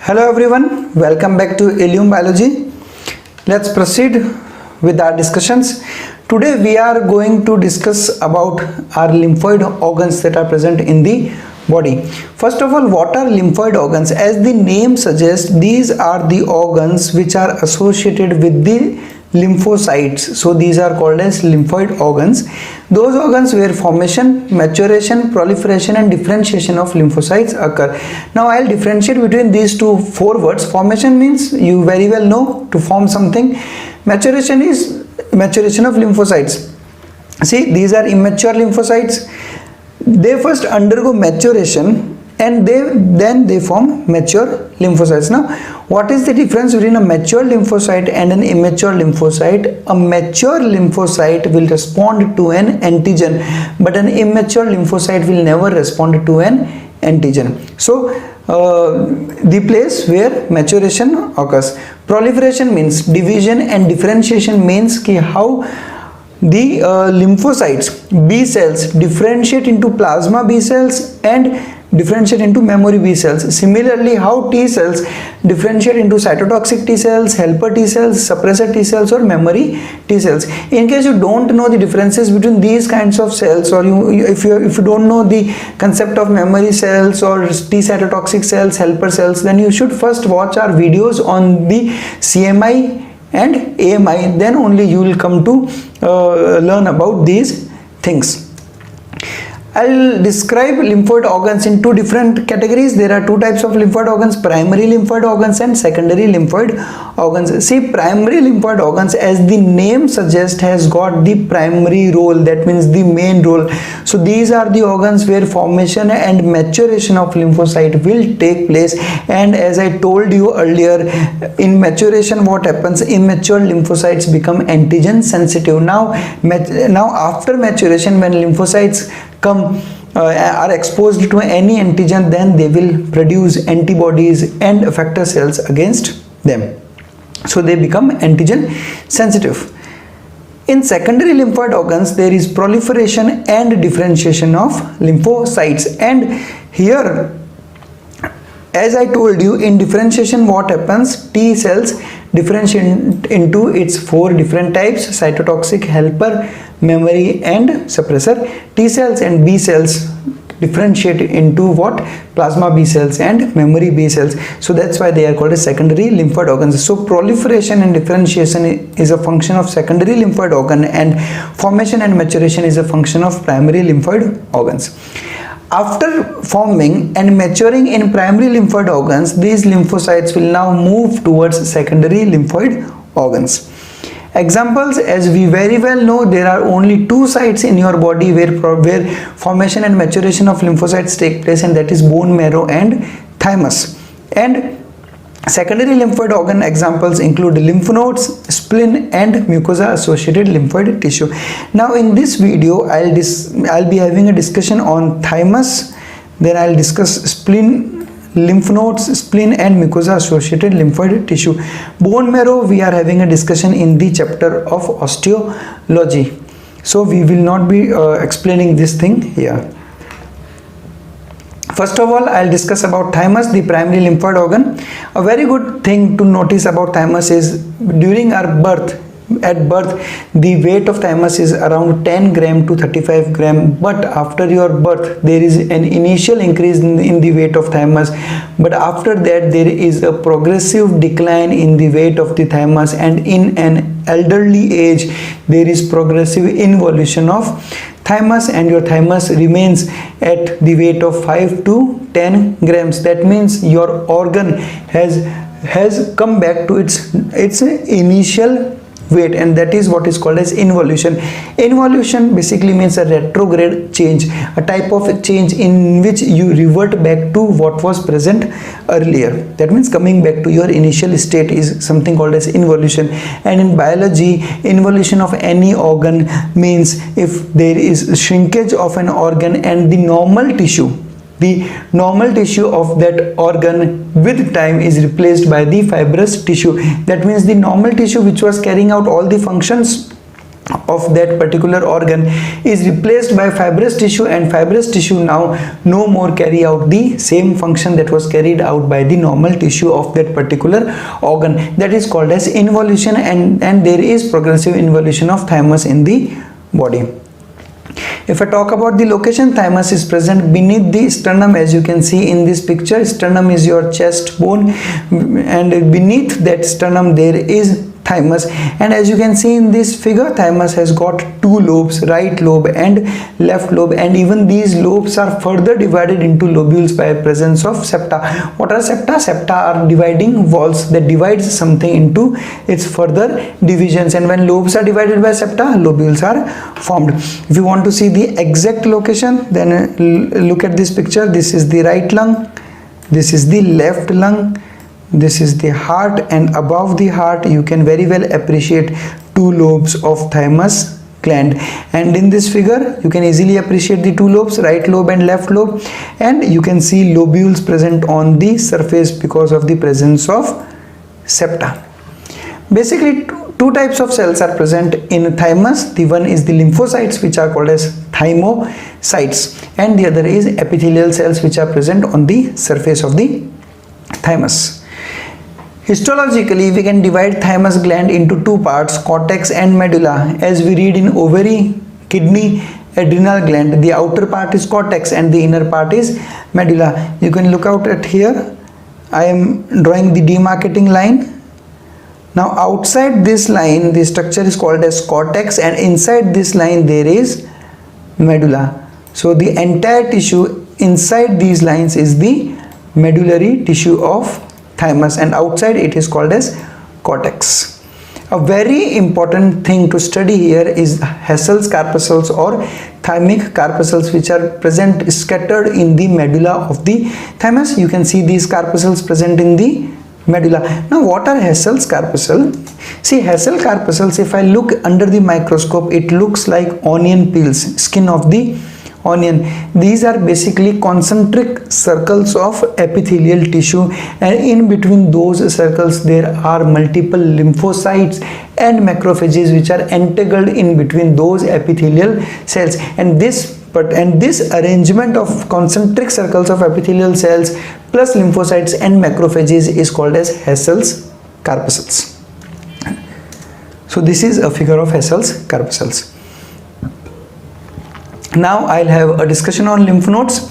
Hello everyone, welcome back to Ilium Biology. Let's proceed with our discussions. Today we are going to discuss about our lymphoid organs that are present in the body. First of all, what are lymphoid organs? As the name suggests, these are the organs which are associated with the lymphocytes. So these are called as lymphoid organs. Those organs where formation, maturation, proliferation and differentiation of lymphocytes occur. Now I'll differentiate between these four words. Formation means you very well know, to form something. Maturation is maturation of lymphocytes. See, these are immature lymphocytes. They first undergo maturation and then they form mature lymphocytes. Now, what is the difference between a mature lymphocyte and an immature lymphocyte? A mature lymphocyte will respond to an antigen, but an immature lymphocyte will never respond to an antigen. So, the place where maturation occurs. Proliferation means division and differentiation means how the lymphocytes, B cells, differentiate into plasma B cells and differentiate into memory B cells. Similarly, how T cells differentiate into cytotoxic T cells, helper T cells, suppressor T cells or memory T cells. In case you don't know the differences between these kinds of cells, or if you don't know the concept of memory cells or T cytotoxic cells, helper cells, then you should first watch our videos on the CMI and AMI. Then only you will come to learn about these things. I'll describe lymphoid organs in two different categories. There are two types of lymphoid organs: primary lymphoid organs and secondary lymphoid organs. See, primary lymphoid organs, as the name suggests, has got the primary role, that means the main role. So these are the organs where formation and maturation of lymphocyte will take place. And as I told you earlier, in maturation what happens? Immature lymphocytes become antigen sensitive. Now after maturation, when lymphocytes are exposed to any antigen, then they will produce antibodies and effector cells against them. So they become antigen sensitive. In secondary lymphoid organs, there is proliferation and differentiation of lymphocytes. And here, as I told you, in differentiation what happens? T cells differentiate into its four different types: cytotoxic, helper, memory and suppressor. T cells and B cells differentiate into what? Plasma B cells and memory B cells. So that's why they are called as secondary lymphoid organs. So proliferation and differentiation is a function of secondary lymphoid organ, and formation and maturation is a function of primary lymphoid organs. After forming and maturing in primary lymphoid organs, these lymphocytes will now move towards secondary lymphoid organs. Examples, as we very well know, there are only two sites in your body where formation and maturation of lymphocytes take place, and that is bone marrow and thymus. And secondary lymphoid organ examples include lymph nodes, spleen and mucosa associated lymphoid tissue. Now in this video I'll be having a discussion on thymus, then I'll discuss spleen, lymph nodes, spleen and mucosa associated lymphoid tissue. Bone marrow, we are having a discussion in the chapter of osteology, so we will not be explaining this thing here. First of all, I'll discuss about thymus, the primary lymphoid organ. A very good thing to notice about thymus is during our birth, at birth, the weight of thymus is around 10 gram to 35 gram, but after your birth there is an initial increase in the weight of thymus, but after that there is a progressive decline in the weight of the thymus, and in an elderly age there is progressive involution of thymus, and your thymus remains at the weight of 5 to 10 grams. That means your organ has come back to its initial weight, and that is what is called as involution. Involution basically means a retrograde change, a type of change in which you revert back to what was present earlier. That means coming back to your initial state is something called as involution. And in biology, involution of any organ means if there is shrinkage of an organ and the normal tissue of that organ with time is replaced by the fibrous tissue. That means the normal tissue which was carrying out all the functions of that particular organ is replaced by fibrous tissue, and fibrous tissue now no more carry out the same function that was carried out by the normal tissue of that particular organ. That is called as involution, and there is progressive involution of thymus in the body. If I talk about the location, thymus is present beneath the sternum, as you can see in this picture. Sternum is your chest bone, and beneath that sternum there is thymus, and as you can see in this figure, thymus has got two lobes, right lobe and left lobe, and even these lobes are further divided into lobules by presence of septa. What are septa? Septa are dividing walls that divides something into its further divisions, and when lobes are divided by septa, lobules are formed. If you want to see the exact location, then look at this picture. This is the right lung, this is the left lung, this is the heart, and above the heart you can very well appreciate two lobes of thymus gland. And in this figure you can easily appreciate the two lobes, right lobe and left lobe, and you can see lobules present on the surface because of the presence of septa. Basically two types of cells are present in thymus. The one is the lymphocytes, which are called as thymocytes, and the other is epithelial cells, which are present on the surface of the thymus. Histologically, we can divide thymus gland into two parts, cortex and medulla. As we read in ovary, kidney, adrenal gland, the outer part is cortex and the inner part is medulla. You can look out at here. I am drawing the demarcating line. Now outside this line, the structure is called as cortex, and inside this line there is medulla. So the entire tissue inside these lines is the medullary tissue of thymus, and outside it is called as cortex. A very important thing to study here is Hessel's corpuscles or thymic corpuscles, which are present scattered in the medulla of the thymus. You can see these corpuscles present in the medulla. Now what are Hessel's corpuscle? See, Hessel corpuscles, if I look under the microscope, it looks like onion peels, skin of the onion. These are basically concentric circles of epithelial tissue, and in between those circles there are multiple lymphocytes and macrophages which are entangled in between those epithelial cells, and this arrangement of concentric circles of epithelial cells plus lymphocytes and macrophages is called as Hessel's corpuscles. So this is a figure of Hessel's corpuscles. Now I'll have a discussion on lymph nodes.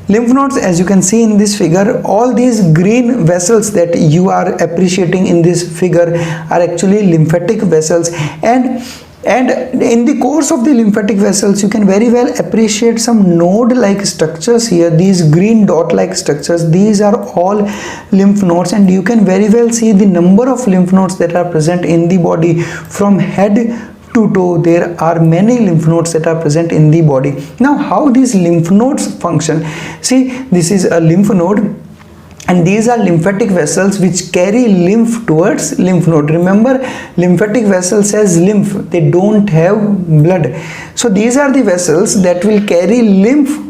Lymph nodes, as you can see in this figure, all these green vessels that you are appreciating in this figure are actually lymphatic vessels, and in the course of the lymphatic vessels you can very well appreciate some node like structures here. These green dot like structures, these are all lymph nodes, and you can very well see the number of lymph nodes that are present in the body. From head to toe there are many lymph nodes that are present in the body. Now how these lymph nodes function? See, this is a lymph node, and these are lymphatic vessels which carry lymph towards lymph node. Remember, lymphatic vessels has lymph, they don't have blood. So these are the vessels that will carry lymph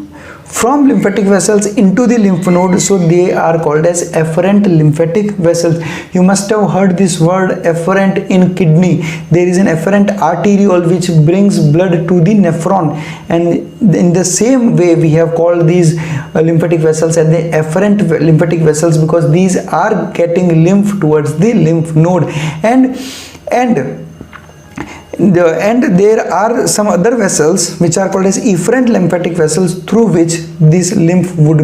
from lymphatic vessels into the lymph node, so they are called as efferent lymphatic vessels. You must have heard this word efferent in kidney. There is an efferent arteriole which brings blood to the nephron, and in the same way we have called these lymphatic vessels as the efferent lymphatic vessels, because these are getting lymph towards the lymph node. And there are some other vessels which are called as efferent lymphatic vessels, through which this lymph would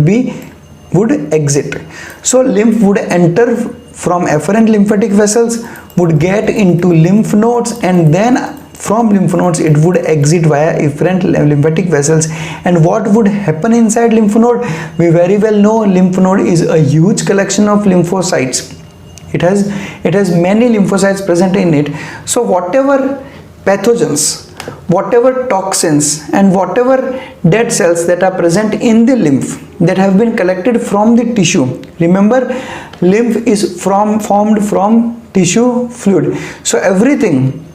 exit. So lymph would enter from efferent lymphatic vessels, would get into lymph nodes, and then from lymph nodes it would exit via efferent lymphatic vessels. And what would happen inside lymph node? We very well know lymph node is a huge collection of lymphocytes. It has many lymphocytes present in it. So whatever pathogens, whatever toxins and whatever dead cells that are present in the lymph that have been collected from the tissue. Remember, lymph is formed from tissue fluid. So everything,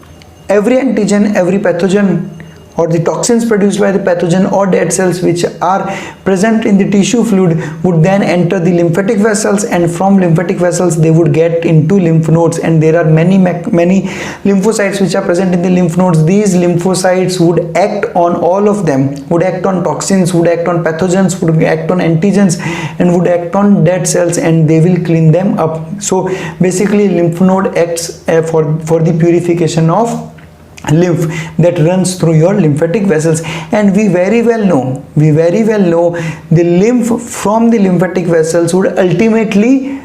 every antigen, every pathogen, or the toxins produced by the pathogen or dead cells which are present in the tissue fluid would then enter the lymphatic vessels, and from lymphatic vessels they would get into lymph nodes, and there are many lymphocytes which are present in the lymph nodes. These lymphocytes would act on all of them, would act on toxins, would act on pathogens, would act on antigens, and would act on dead cells, and they will clean them up. So basically lymph node acts for the purification of lymph that runs through your lymphatic vessels. And we very well know the lymph from the lymphatic vessels would ultimately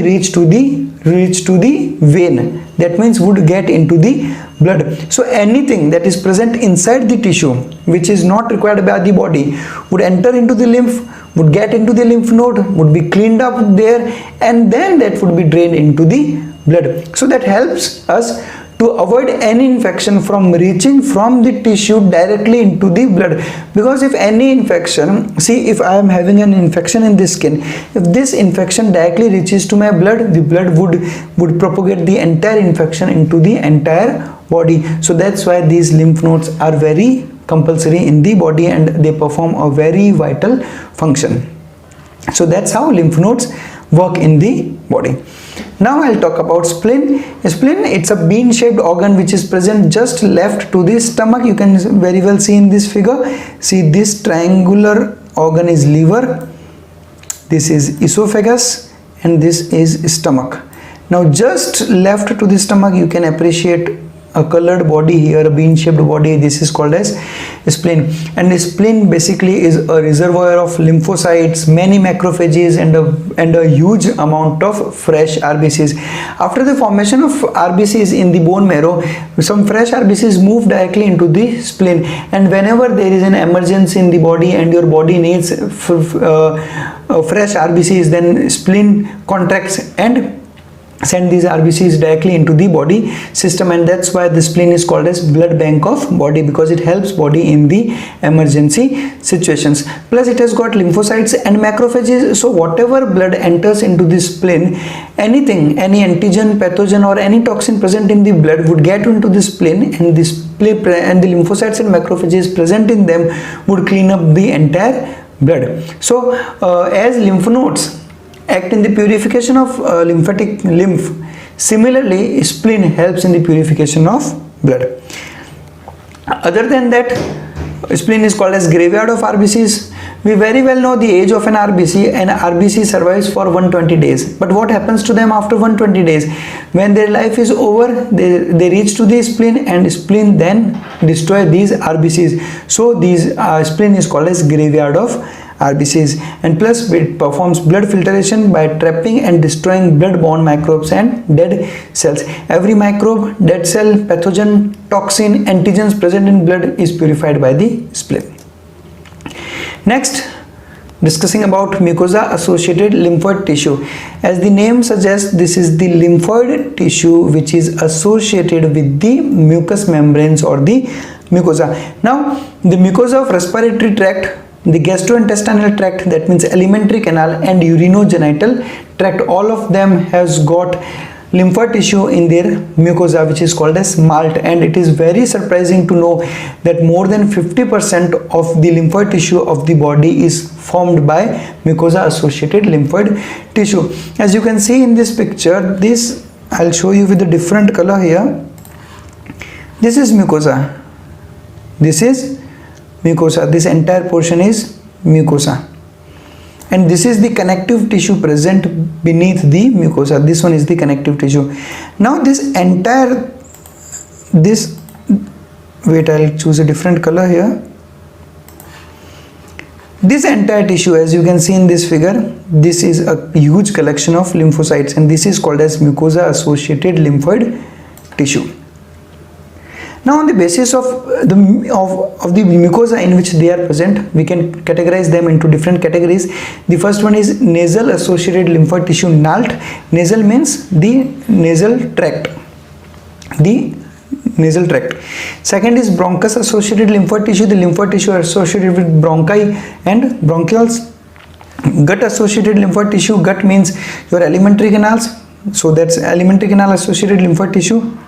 reach to the vein, that means would get into the blood. So anything that is present inside the tissue which is not required by the body would enter into the lymph, would get into the lymph node, would be cleaned up there, and then that would be drained into the blood. So that helps us to avoid any infection from reaching from the tissue directly into the blood. Because if any infection, see, if I am having an infection in the skin, if this infection directly reaches to my blood, the blood would propagate the entire infection into the entire body. So that's why these lymph nodes are very compulsory in the body, and they perform a very vital function. So that's how lymph nodes work in the body. Now I'll talk about spleen. Spleen, it's a bean shaped organ which is present just left to the stomach. You can very well see in this figure. See, this triangular organ is liver, this is esophagus, and this is stomach. Now just left to the stomach you can appreciate a colored body here, a bean shaped body. This is called as spleen, and the spleen basically is a reservoir of lymphocytes, many macrophages, and a huge amount of fresh RBCs. After the formation of RBCs in the bone marrow, some fresh RBCs move directly into the spleen, and whenever there is an emergency in the body and your body needs fresh RBCs, then spleen contracts and send these RBCs directly into the body system, and that's why the spleen is called as blood bank of body, because it helps body in the emergency situations. Plus it has got lymphocytes and macrophages, so whatever blood enters into the spleen, anything, any antigen, pathogen, or any toxin present in the blood would get into the spleen, and the lymphocytes and macrophages present in them would clean up the entire blood. So as lymph nodes act in the purification of lymph, similarly spleen helps in the purification of blood. Other than that, spleen is called as graveyard of RBCs. We very well know the age of an RBC. An RBC survives for 120 days, but what happens to them after 120 days? When their life is over, they reach to the spleen, and spleen then destroy these RBCs. So these spleen is called as graveyard of RBCs, and plus it performs blood filtration by trapping and destroying blood-borne microbes and dead cells. Every microbe, dead cell, pathogen, toxin, antigens present in blood is purified by the spleen. Next, discussing about mucosa associated lymphoid tissue. As the name suggests, this is the lymphoid tissue which is associated with the mucous membranes or the mucosa. Now the mucosa of respiratory tract, the gastrointestinal tract, that means alimentary canal, and urinogenital tract, all of them has got lymphoid tissue in their mucosa which is called as MALT. And it is very surprising to know that more than 50% of the lymphoid tissue of the body is formed by mucosa associated lymphoid tissue. As you can see in this picture, this I'll show you with a different color here. This is mucosa, this is mucosa, this entire portion is mucosa, and this is the connective tissue present beneath the mucosa. This one is the connective tissue. Now this entire, wait, I'll choose a different color here. This entire tissue, as you can see in this figure, this is a huge collection of lymphocytes, and this is called as mucosa associated lymphoid tissue. Now on the basis of the mucosa in which they are present, we can categorize them into different categories. The first one is nasal associated lymphoid tissue, NALT. Nasal means the nasal tract, Second is bronchus associated lymphoid tissue, the lymphoid tissue associated with bronchi and bronchioles. Gut associated lymphoid tissue, gut means your alimentary canals, so that's alimentary canal associated lymphoid tissue.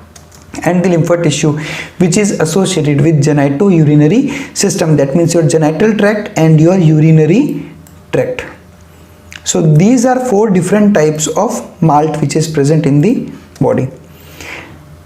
and the lymphoid tissue which is associated with genitourinary system, that means your genital tract and your urinary tract. So these are 4 different types of MALT which is present in the body.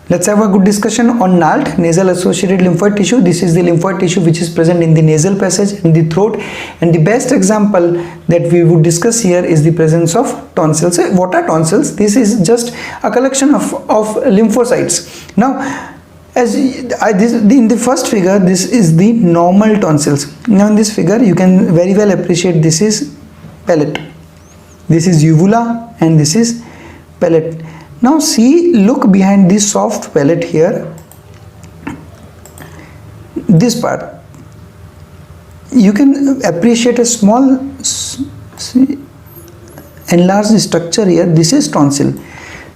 Let's have a good discussion on NALT, nasal associated lymphoid tissue. This is the lymphoid tissue which is present in the nasal passage, in the throat, and the best example that we would discuss here is the presence of tonsils. What are tonsils? This is just a collection of lymphocytes. Now, in the first figure, this is the normal tonsils. Now in this figure, you can very well appreciate this is palate, this is uvula, and this is palate. Now see, look behind this soft palate here, this part, you can appreciate a small enlarged structure here. This is tonsil.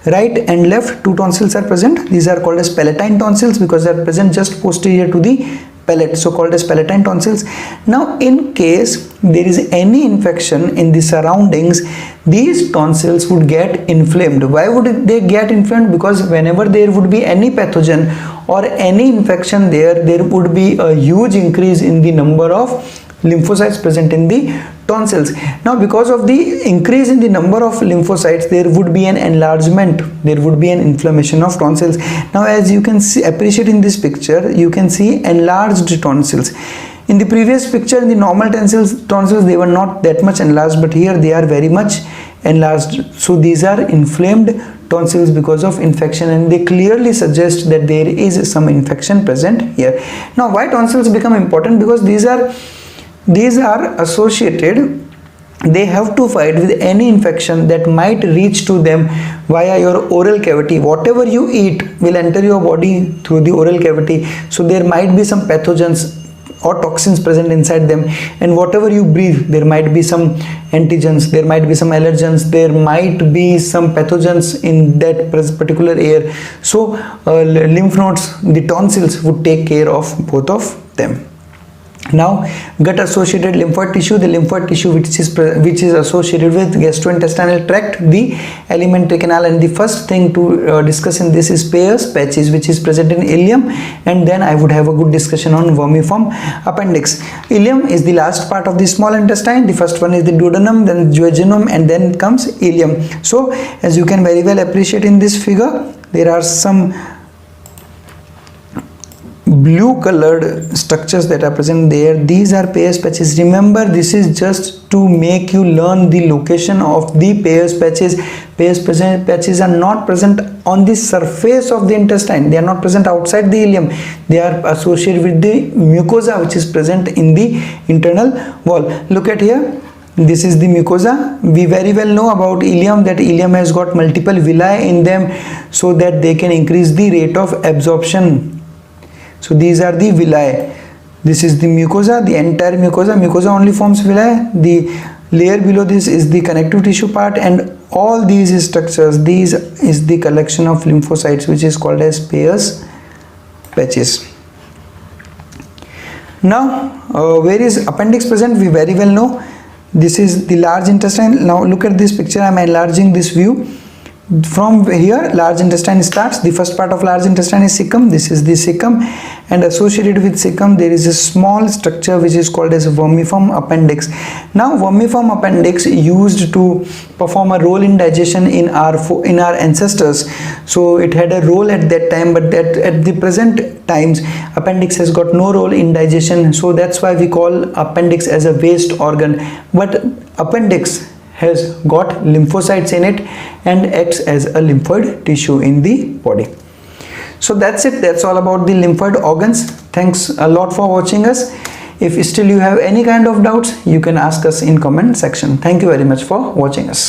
Right and left 2 tonsils are present. These are called as palatine tonsils because they are present just posterior to the palate, so called as palatine tonsils. Now in case there is any infection in the surroundings, these tonsils would get inflamed. Why would they get inflamed? Because whenever there would be any pathogen or any infection there would be a huge increase in the number of lymphocytes present in the tonsils. Now because of the increase in the number of lymphocytes, there would be an enlargement, there would be an inflammation of tonsils. Now as you can see, appreciate in this picture, you can see enlarged tonsils. In the previous picture, in the normal tonsils they were not that much enlarged, but here they are very much enlarged. So these are inflamed tonsils because of infection, and they clearly suggest that there is some infection present here. Now why tonsils become important? Because these are associated, they have to fight with any infection that might reach to them via your oral cavity. Whatever you eat will enter your body through the oral cavity, so there might be some pathogens or toxins present inside them, and whatever you breathe, there might be some antigens, there might be some allergens, there might be some pathogens in that particular air. So lymph nodes, the tonsils would take care of both of them. Now gut associated lymphoid tissue, the lymphoid tissue which is associated with gastrointestinal tract, the alimentary canal, and the first thing to discuss in this is Peyer's patches which is present in ileum, and then I would have a good discussion on vermiform appendix. Ileum is the last part of the small intestine. The first one is the duodenum, then duodenum, and then comes ileum. So as you can very well appreciate in this figure, there are some blue colored structures that are present there. These are Peyer's patches. Remember, this is just to make you learn the location of the Peyer's patches. Peyer's patches are not present on the surface of the intestine. They are not present outside the ileum. They are associated with the mucosa which is present in the internal wall. Look at here. This is the mucosa. We very well know about ileum, that ileum has got multiple villi in them so that they can increase the rate of absorption. So these are the villi. This is the mucosa, the entire mucosa. Mucosa only forms villi. The layer below this is the connective tissue part, and all these structures, these is the collection of lymphocytes which is called as Peyer's patches. Now where is appendix present? We very well know. This is the large intestine. Now look at this picture. I am enlarging this view. From here, large intestine starts. The first part of large intestine is cecum. This is the cecum, and associated with cecum there is a small structure which is called as vermiform appendix. Now vermiform appendix used to perform a role in digestion in our ancestors. So it had a role at that time, but that at the present times appendix has got no role in digestion. So that's why we call appendix as a waste organ. But appendix has got lymphocytes in it and acts as a lymphoid tissue in the body. So that's it. That's all about the lymphoid organs. Thanks a lot for watching us. If still you have any kind of doubts, you can ask us in comment section. Thank you very much for watching us.